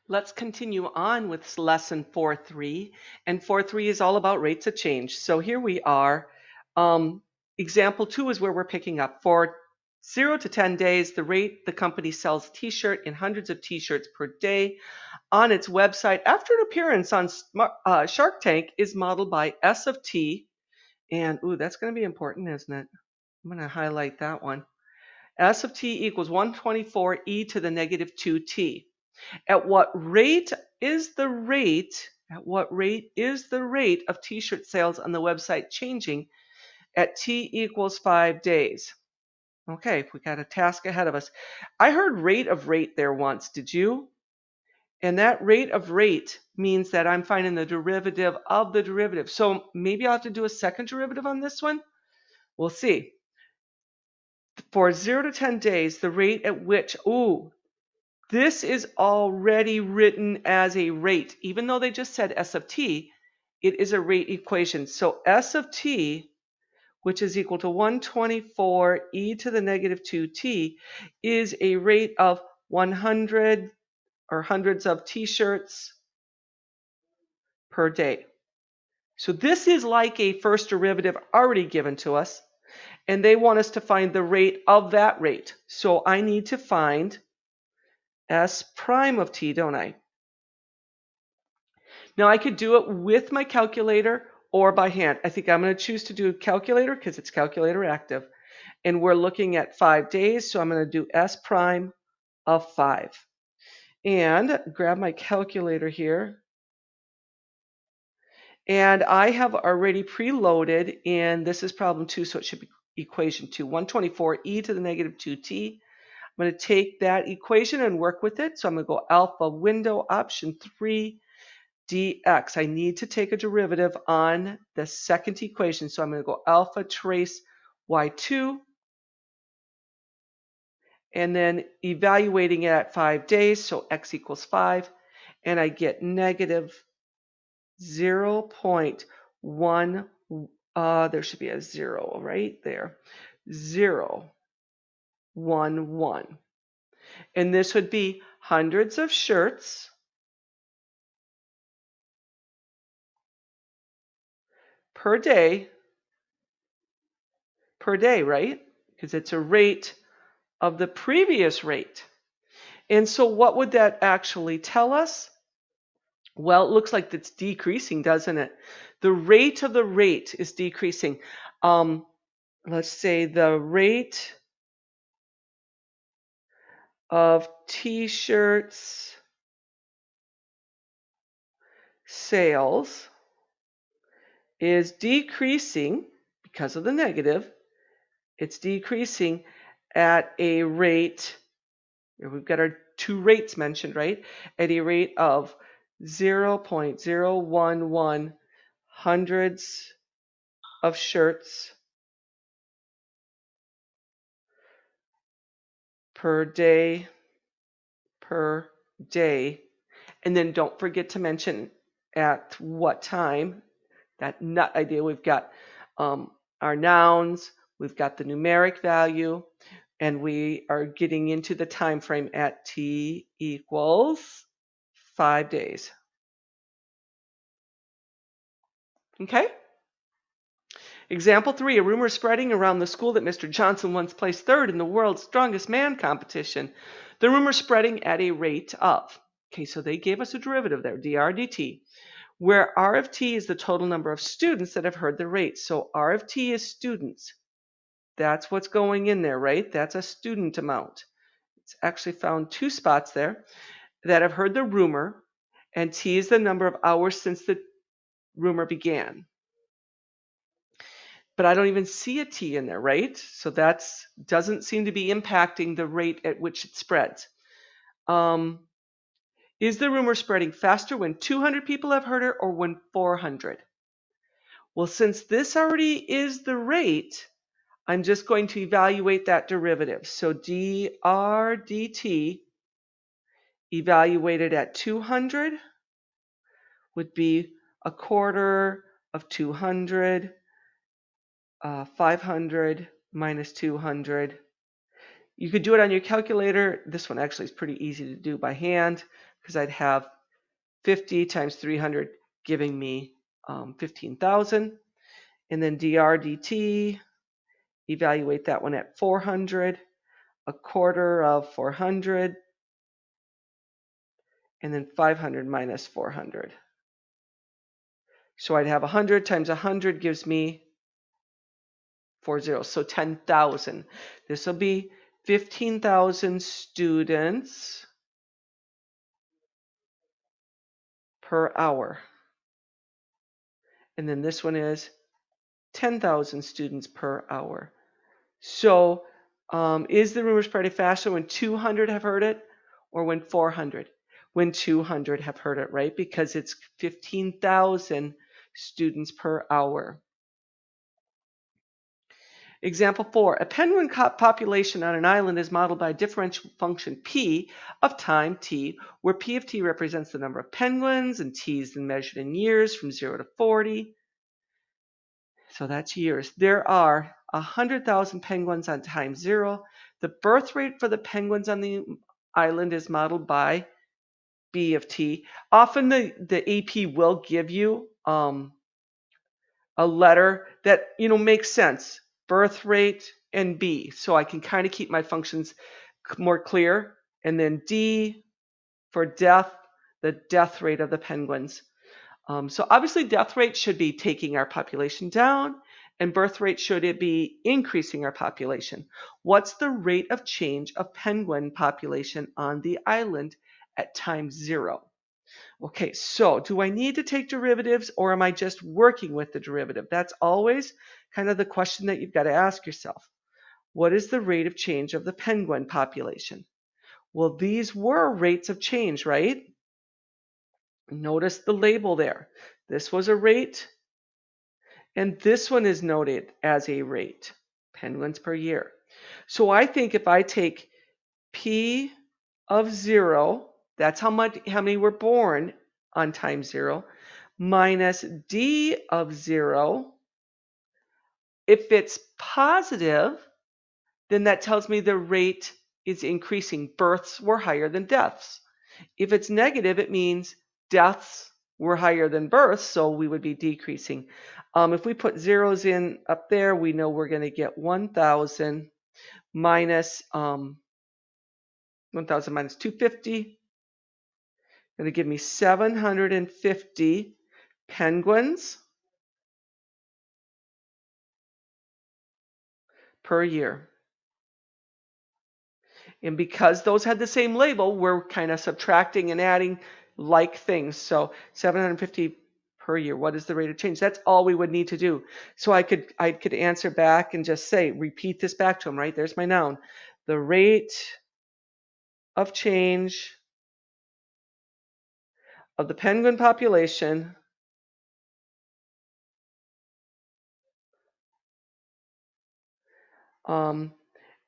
Let's continue on with lesson 4.3. And 4.3 is all about rates of change. So here we are. Example 2 is where we're picking up. For 0 to 10 days, the rate the company sells t-shirt in hundreds of t-shirts per day on its website after an appearance on Shark Tank is modeled by S of T. And ooh, that's going to be important, isn't it? I'm going to highlight that one. S of T equals 124 e to the negative 2t. At what rate is the rate of t-shirt sales on the website changing at t equals 5 days? Okay, we got a task ahead of us. I heard rate of rate there once, did you? And that rate of rate means that I'm finding the derivative of the derivative. So maybe I'll have to do a second derivative on this one. We'll see. For 0 to 10 days, the rate at which, this is already written as a rate. Even though they just said S of t, it is a rate equation. So S of t, which is equal to 124 e to the negative 2t, is a rate of 100 or hundreds of t-shirts per day. So this is like a first derivative already given to us, and they want us to find the rate of that rate. So I need to find S prime of t, don't I? Now I could do it with my calculator or by hand. I think I'm going to choose to do calculator because it's calculator active. And we're looking at 5 days, so I'm going to do S prime of 5. And grab my calculator here. And I have already preloaded, and this is problem 2, so it should be equation 2. 124 e to the negative 2t. I'm going to take that equation and work with it. So I'm going to go alpha window option 3 dx. I need to take a derivative on the second equation. So I'm going to go alpha trace y2 and then evaluating it at 5 days. So x equals 5. And I get negative 0.1. There should be a 0 right there. 0, 1, 1. And this would be hundreds of shirts per day, right? Because it's a rate of the previous rate. And so what would that actually tell us? Well, it looks like it's decreasing, doesn't it? The rate of the rate is decreasing. Let's say the rate of t-shirts sales is decreasing because of the negative. It's decreasing at a rate, we've got our two rates mentioned, right? At a rate of 0.011 hundreds of shirts per day. And then don't forget to mention at what time. That nut idea. We've got our nouns, we've got the numeric value, and we are getting into the time frame at t equals 5 days. Okay? Example 3, a rumor spreading around the school that Mr. Johnson once placed 3rd in the world's strongest man competition. The rumor spreading at a rate of, okay, so they gave us a derivative there, dr dt, where r of t is the total number of students that have heard the rate. So r of t is students. That's what's going in there, right? That's a student amount. It's actually found 2 spots there that have heard the rumor, and t is the number of hours since the rumor began. But I don't even see a t in there, right? So that doesn't seem to be impacting the rate at which it spreads. Is the rumor spreading faster when 200 people have heard it or when 400? Well, since this already is the rate, I'm just going to evaluate that derivative. So dr dt evaluated at 200 would be a quarter of 200, 500 minus 200. You could do it on your calculator. This one actually is pretty easy to do by hand because I'd have 50 times 300 giving me 15,000. And then dr dt, evaluate that one at 400, a quarter of 400, and then 500 minus 400. So I'd have 100 times 100 gives me 40, so 10,000. This will be 15,000 students per hour. And then this one is 10,000 students per hour. So is the rumor spreading faster when 200 have heard it or when 400? When 200 have heard it, right? Because it's 15,000 students per hour. Example 4, a penguin population on an island is modeled by a differential function p of time t, where p of t represents the number of penguins and t is measured in years from 0 to 40. So that's years. There are 100,000 penguins on time 0. The birth rate for the penguins on the island is modeled by b of t. Often the AP will give you a letter that makes sense. Birth rate and b. So I can kind of keep my functions more clear. And then d for death, the death rate of the penguins. So obviously death rate should be taking our population down, and birth rate should it be increasing our population. What's the rate of change of penguin population on the island at time 0? Okay, so do I need to take derivatives or am I just working with the derivative? That's always kind of the question that you've got to ask yourself. What is the rate of change of the penguin population? Well, these were rates of change, right? Notice the label there. This was a rate, and this one is noted as a rate, penguins per year. So I think if I take P of 0, that's how many were born on time 0, minus D of 0. If it's positive, then that tells me the rate is increasing. Births were higher than deaths. If it's negative, it means deaths were higher than births, so we would be decreasing. If we put zeros in up there, we know we're going to get 1,000 minus 1,000 minus 250. Going to give me 750 penguins per year. And because those had the same label, we're kind of subtracting and adding like things. So 750 per year. What is the rate of change? That's all we would need to do. So I could answer back and just say, repeat this back to them, right? There's my noun. The rate of change of the penguin population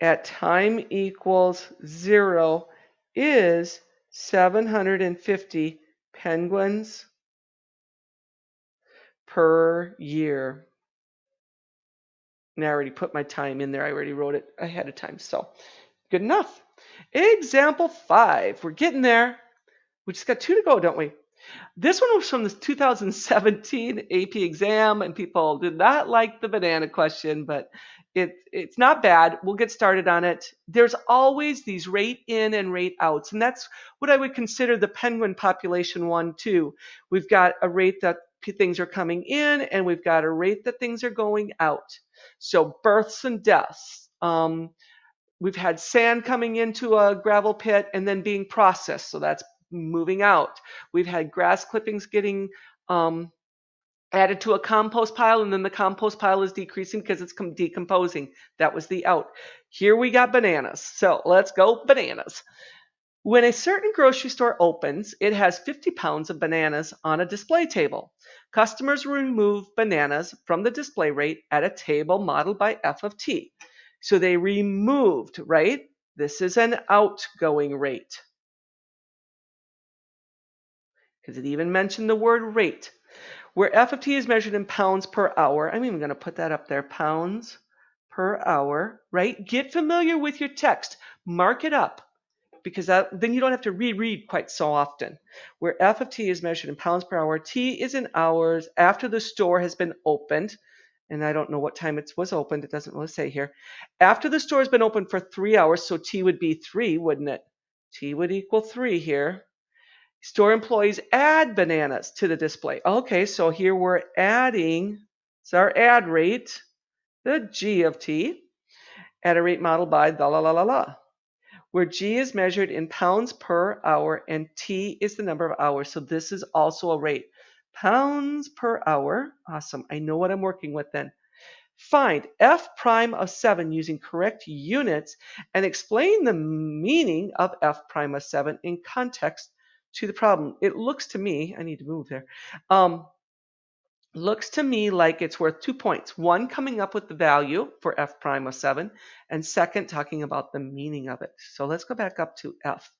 at time equals 0 is 750 penguins per year. And I already put my time in there. I already wrote it ahead of time. So good enough. Example 5. We're getting there. We just got 2 to go, don't we? This one was from the 2017 AP exam, and people did not like the banana question, but it's not bad. We'll get started on it. There's always these rate in and rate outs, and that's what I would consider the penguin population one too. We've got a rate that things are coming in, and we've got a rate that things are going out. So births and deaths. We've had sand coming into a gravel pit and then being processed, so that's moving out. We've had grass clippings getting added to a compost pile, and then the compost pile is decreasing because it's decomposing. That was the out. Here we got bananas. So let's go bananas. When a certain grocery store opens, it has 50 pounds of bananas on a display table. Customers remove bananas from the display rate at a table modeled by f of t. So they removed, right? This is an outgoing rate, because it even mentioned the word rate. Where f of t is measured in pounds per hour, I'm even going to put that up there, pounds per hour, right? Get familiar with your text. Mark it up. because then you don't have to reread quite so often. Where F of T is measured in pounds per hour, T is in hours after the store has been opened. And I don't know what time it was opened. It doesn't really say here. After the store has been open for 3 hours, so T would be 3, wouldn't it? T would equal 3 here. Store employees add bananas to the display. Okay, so here we're adding, it's our add rate, the G of T, at a rate modeled by the la la la la, where G is measured in pounds per hour and T is the number of hours. So this is also a rate. Pounds per hour. Awesome. I know what I'm working with then. Find F prime of 7 using correct units and explain the meaning of F prime of 7 in context to the problem. It looks to me, I need to move there, looks to me like it's worth 2 points. One, coming up with the value for F prime of 7, and second, talking about the meaning of it. So let's go back up to F.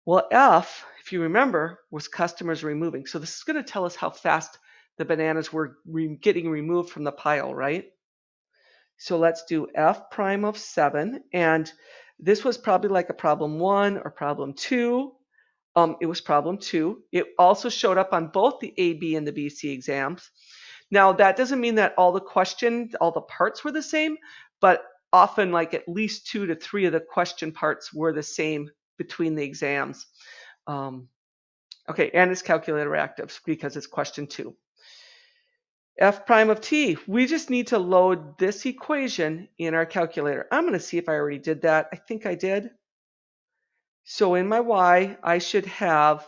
Well, F, if you remember, was customers removing. So this is going to tell us how fast the bananas were getting removed from the pile, right? So let's do F prime of 7. And this was probably like a problem 1 or problem 2. It was problem 2. It also showed up on both the AB and the BC exams. Now, that doesn't mean that all the parts were the same, but often like at least 2 to 3 of the question parts were the same between the exams. Okay, and it's calculator active because it's question 2. F prime of t, we just need to load this equation in our calculator. I'm going to see if I already did that. I think I did. So in my y, I should have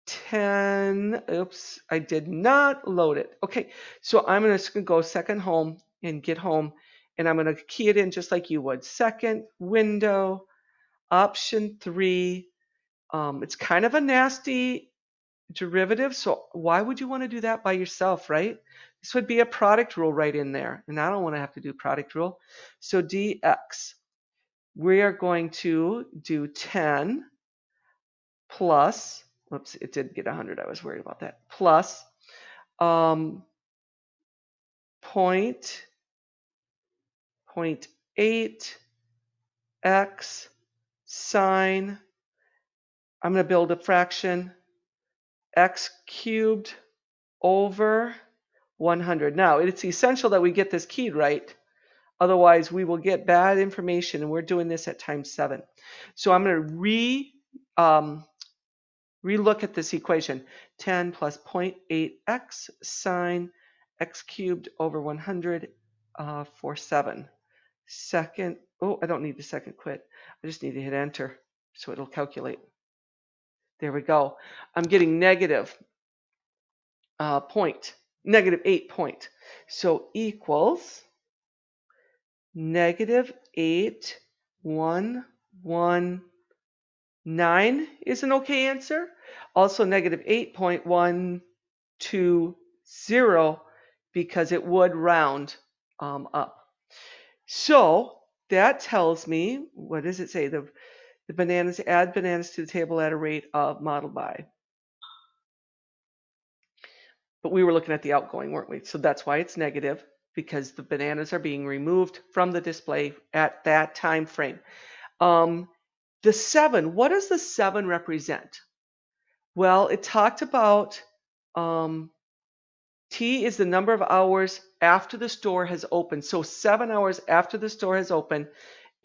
10, oops, I did not load it. Okay, so I'm just going to go second home and get home, and I'm going to key it in just like you would. Second window, option 3. It's kind of a nasty derivative, so why would you want to do that by yourself, right? This would be a product rule right in there, and I don't want to have to do product rule. So dx, we are going to do 10 plus, whoops, it did get 100, I was worried about that, plus point 0.8 x sine, I'm going to build a fraction, x cubed over 100. Now, it's essential that we get this keyed right. Otherwise, we will get bad information, and we're doing this at times 7. So I'm going to relook at this equation. 10 plus 0.8x sine x cubed over 100 for 7. Second, oh, I don't need the second quit. I just need to hit enter so it'll calculate. There we go. I'm getting negative 8 point. So equals negative 8,119 is an okay answer. Also negative 8.120 because it would round up. So that tells me, what does it say? The bananas, add bananas to the table at a rate of modeled by. But we were looking at the outgoing, weren't we? So that's why it's negative, because the bananas are being removed from the display at that time frame. The 7, what does the 7 represent? Well, it talked about T is the number of hours after the store has opened. So 7 hours after the store has opened,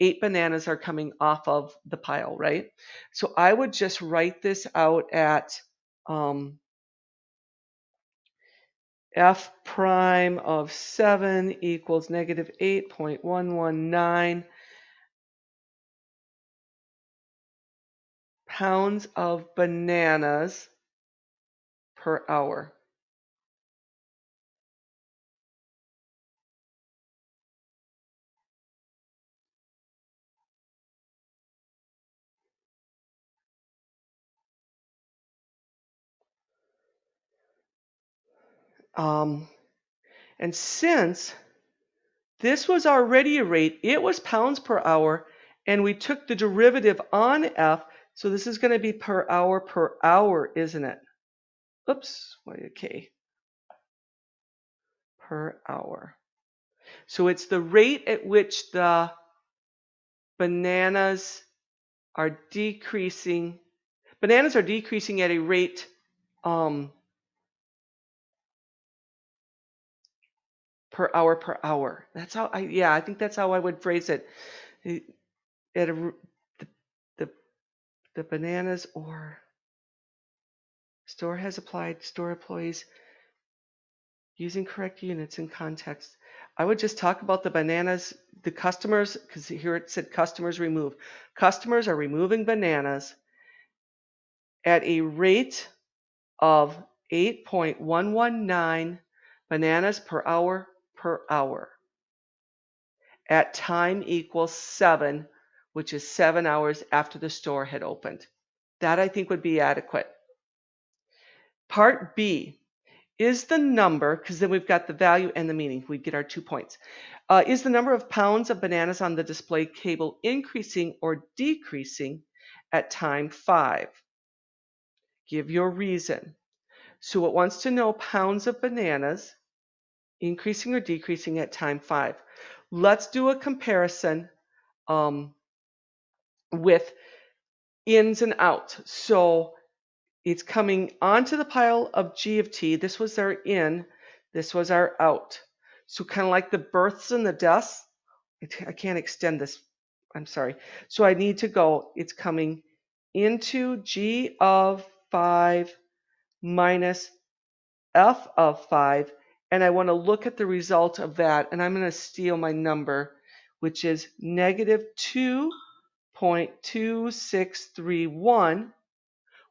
8 bananas are coming off of the pile, right? So I would just write this out at F prime of 7 equals negative 8.119 pounds of bananas per hour. And since this was already a rate, it was pounds per hour, and we took the derivative on F, so this is going to be per hour, isn't it? Oops, okay. Per hour. So it's the rate at which the bananas are decreasing. Bananas are decreasing at a rate per hour per hour. That's how I think that's how I would phrase it. At a, the, the the bananas or store has applied store employees using correct units in context. I would just talk about the bananas, the customers, because here it said customers remove. Customers are removing bananas at a rate of 8.119 bananas per hour at time equals 7, which is 7 hours after the store had opened. That I think would be adequate. Part B is the number, because then we've got the value and the meaning. We get our 2 points. Is the number of pounds of bananas on the display table increasing or decreasing at time 5? Give your reason. So it wants to know pounds of bananas increasing or decreasing at time 5. Let's do a comparison with ins and outs. So it's coming onto the pile of G of T. This was our in, this was our out. So kind of like the births and the deaths. I can't extend this. I'm sorry. So I need to go, it's coming into G of 5 minus F of 5. And I want to look at the result of that. And I'm going to steal my number, which is negative 2.2631,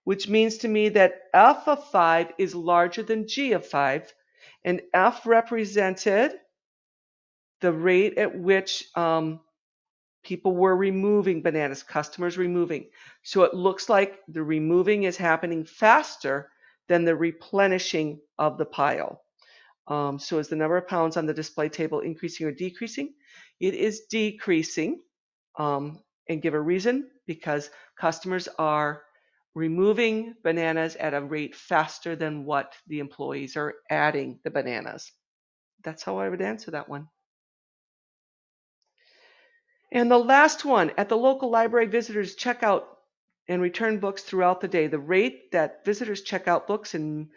which means to me that F of 5 is larger than G of 5. And F represented the rate at which people were removing bananas, customers removing. So it looks like the removing is happening faster than the replenishing of the pile. So is the number of pounds on the display table increasing or decreasing? It is decreasing. And give a reason, because customers are removing bananas at a rate faster than what the employees are adding the bananas. That's how I would answer that one. And the last one, at the local library, visitors check out and return books throughout the day. The rate that visitors check out books and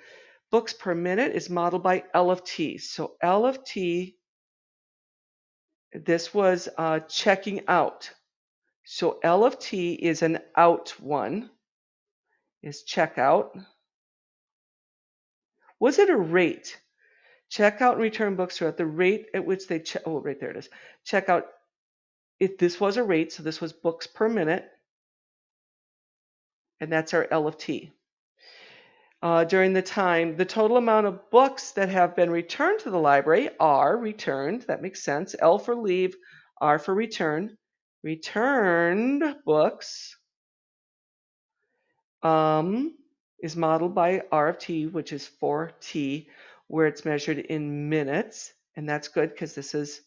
books per minute is modeled by L of T. So L of T, this was checking out. So L of T is an out one, is checkout. Was it a rate? Check out and return books throughout the rate at which they check. Oh, right there it is. Check out. If this was a rate, so this was books per minute, and that's our L of T. During the time, the total amount of books that have been returned to the library are returned. That makes sense. L for leave, R for return. Returned books is modeled by R of T, which is 4T, where it's measured in minutes. And that's good because this is,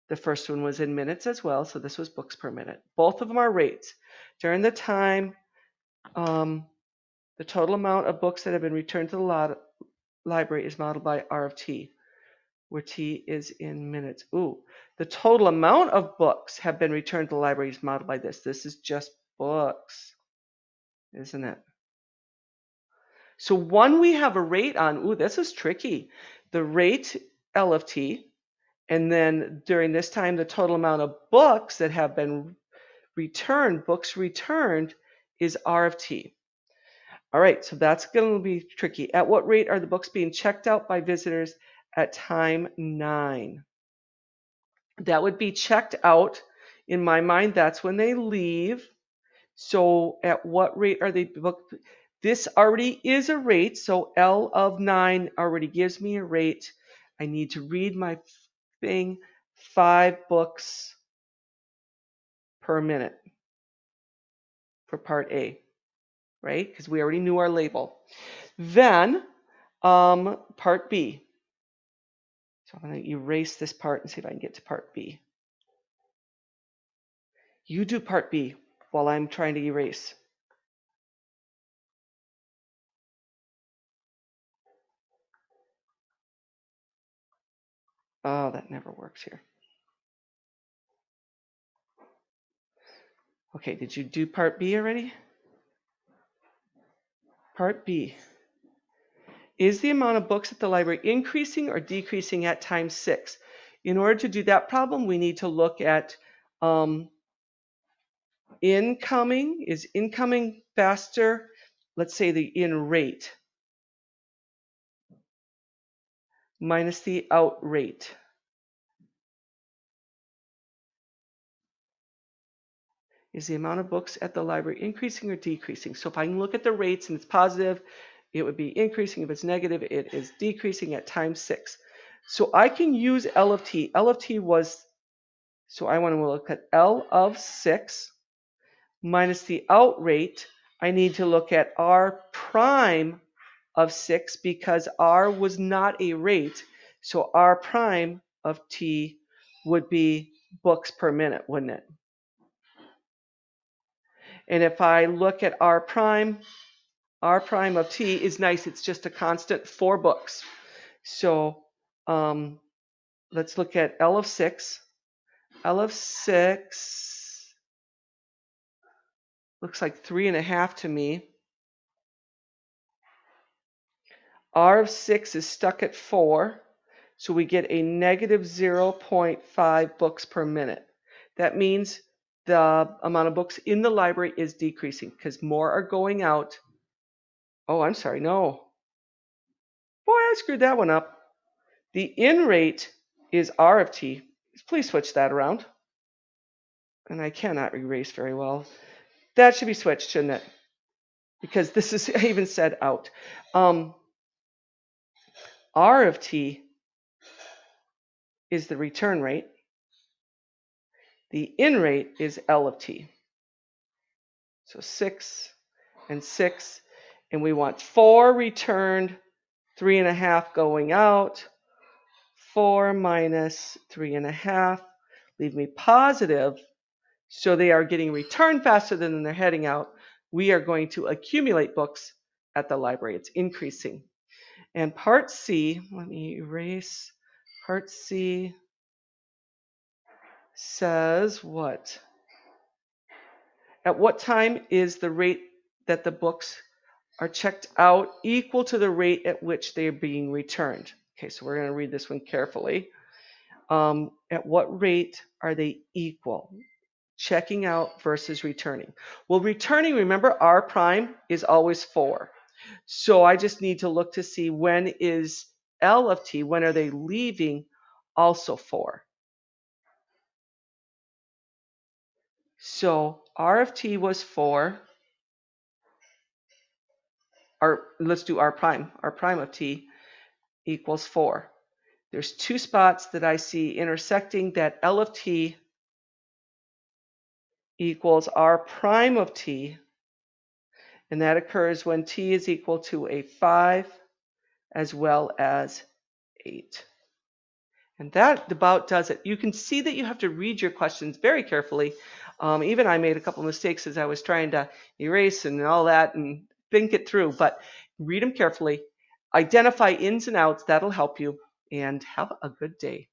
the first one was in minutes as well. So this was books per minute. Both of them are rates. During the time, the total amount of books that have been returned to the library is modeled by R of T, where T is in minutes. Ooh, the total amount of books have been returned to the library is modeled by this. This is just books, isn't it? So one we have a rate on. Ooh, this is tricky. The rate, L of T, and then during this time, the total amount of books that have been returned, books returned, is R of T. All right, so that's going to be tricky. At what rate are the books being checked out by visitors at time 9? That would be checked out. In my mind, that's when they leave. So at what rate are they booked? This already is a rate, so L of 9 already gives me a rate. I need to read my thing, 5 books per minute for part A, right? Because we already knew our label. Then part B. So I'm going to erase this part and see if I can get to part B. You do part B while I'm trying to erase. Oh, that never works here. Okay, did you do part B already? Part B. Is the amount of books at the library increasing or decreasing at times 6? In order to do that problem, we need to look at incoming. Is incoming faster? Let's say the in rate minus the out rate. Is the amount of books at the library increasing or decreasing? So if I can look at the rates and it's positive, it would be increasing. If it's negative, it is decreasing at times 6. So I can use L of t. L of t was, so I want to look at L of 6 minus the out rate. I need to look at R prime of 6 because R was not a rate. So R prime of t would be books per minute, wouldn't it? And if I look at R prime of t is nice. It's just a constant 4 books. So let's look at L of 6. L of 6 looks like 3.5 to me. R of 6 is stuck at 4. So we get a negative 0.5 books per minute. That means the amount of books in the library is decreasing because more are going out. Oh, I'm sorry, no. Boy, I screwed that one up. The in rate is R of t. Please switch that around. And I cannot erase very well. That should be switched, shouldn't it? Because this is, I even said out. R of t is the return rate. The in rate is L of t. So 6 and 6. And we want 4 returned, 3.5 going out. 4 minus 3.5. Leave me positive. So they are getting returned faster than they're heading out. We are going to accumulate books at the library. It's increasing. And part C, let me erase. Part C says what? At what time is the rate that the books are checked out equal to the rate at which they are being returned? Okay, so we're going to read this one carefully. At what rate are they equal? Checking out versus returning. Well, returning, remember, R prime is always 4. So I just need to look to see when is L of t, when are they leaving, also 4. So R of t was 4. Let's do R prime. R prime of t equals 4. There's 2 spots that I see intersecting that L of t equals R prime of t. And that occurs when t is equal to a 5 as well as 8. And that about does it. You can see that you have to read your questions very carefully. Even I made a couple mistakes as I was trying to erase and all that and think it through, but read them carefully. Identify ins and outs. That'll help you. And have a good day.